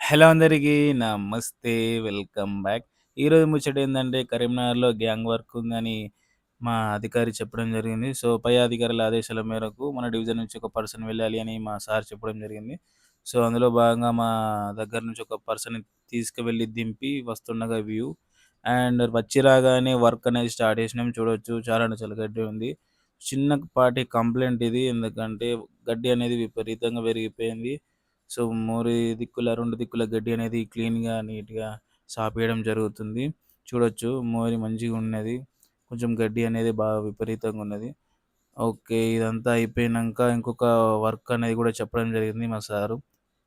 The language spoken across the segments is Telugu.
హలో అందరికీ నమస్తే. Welcome back. ఈరోజు ముచ్చట ఏందంటే కరీంనగర్‌లో గ్యాంగ్ వర్క్ ఉందని మా అధికారి చెప్పడం జరిగింది. సో, పై అధికారుల ఆదేశాల మేరకు మన డివిజన్ నుంచి ఒక పర్సన్ వెళ్ళాలి అని మా సార్ చెప్పడం జరిగింది. సో, అందులో భాగంగా మా దగ్గర నుంచి ఒక పర్సన్‌ని తీసుకువెళ్ళి దింపి వస్తుండగా వ్యూ అండ్ వచ్చి రాగానే వర్క్ అనేది స్టార్ట్ చేసినాం. చూడొచ్చు చాలా అంటే చాలా గడ్డి ఉంది. చిన్నపాటి కంప్లెయింట్ ఇది. ఎందుకంటే గడ్డి అనేది విపరీతంగా పెరిగిపోయింది. సో, 2 దిక్కుల గడ్డి అనేది క్లీన్‌గా, నీట్‌గా సాపేయడం జరుగుతుంది. చూడొచ్చు మోరి మంచిగున్నది. కొంచెం గడ్డి అనేది బాగా విపరీతంగా ఉన్నది. ఓకే. ఇదంతా అయిపోయినంక ఇంకొక వర్క్ అనేది గూడా చెప్పడం జరిగింది మా సారు.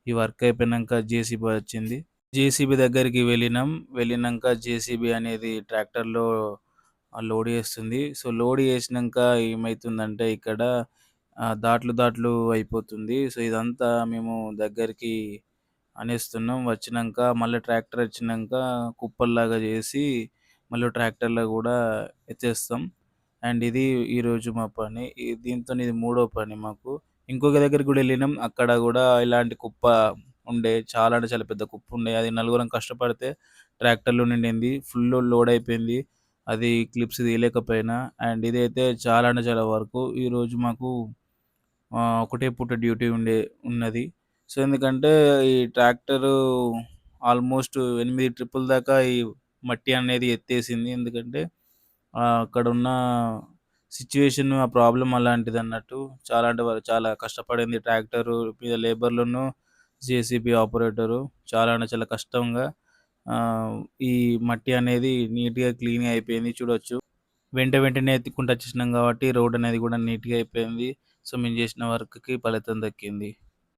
ఈ వర్క్ అయిపోయినంక జేసీబీ వచ్చింది. జేసీబీ దగ్గరికి వెళ్ళినాం. వెళ్ళినంక జేసీబీ అనేది ట్రాక్టర్‌లో లోడ్ చేస్తుంది. సో, లోడ్ చేసినంక ఏమైతుందంటే ఇక్కడ దాట్లు అయిపోతుంది. సో, ఇదంతా మేము దగ్గరికి అనేస్తున్నాం. వచ్చినంక మళ్ళీ ట్రాక్టర్ వచ్చినంక కుప్పల్లాగా చేసి మళ్ళీ ట్రాక్టర్‌లో గూడా ఎత్తేస్తాం. అండ్ ఇది ఈరోజు మా పని. దీంతోని ఇది మూడో పని మాకు. ఇంకొక దగ్గరికి గూడా ఎళ్ళినాం. అక్కడ గూడా ఇలాంటి కుప్ప ఉండే. చాలా అంటే చాలా పెద్ద కుప్పుండే. అది నలుగురం కష్టపడితే ట్రాక్టర్‌లో నిండింది. ఫుల్లు లోడ్ అయిపోయింది. అది క్లిప్స్ తీయలేకపోయినా. అండ్ ఇదైతే చాలా అంటే చాలా వరకు ఈరోజు మాకు ఒకటే పూట డ్యూటీ ఉన్నది. సో, ఎందుకంటే ఈ ట్రాక్టరు ఆల్మోస్ట్ 8 ట్రిప్పుల దాకా ఈ మట్టి అనేది ఎత్తేసింది. ఎందుకంటే అక్కడున్న సిట్యుయేషన్ ఆ ప్రాబ్లమ్ అలాంటిదన్నట్టు. చాలా అంటే చాలా కష్టపడింది ట్రాక్టరు మీద లేబర్‌లును, జేసీబీ ఆపరేటరు. చాలా అంటే చాలా కష్టంగా ఈ మట్టి అనేది నీట్‌గా క్లీన్‌గా అయిపోయింది చూడొచ్చు. వెంటనే ఎత్తుకుంటూ వచ్చేసినాం కాబట్టి రోడ్ అనేది కూడా నీట్‌గా అయిపోయింది. సో, మేము చేసిన వర్క్‌కి ఫలితం దక్కింది.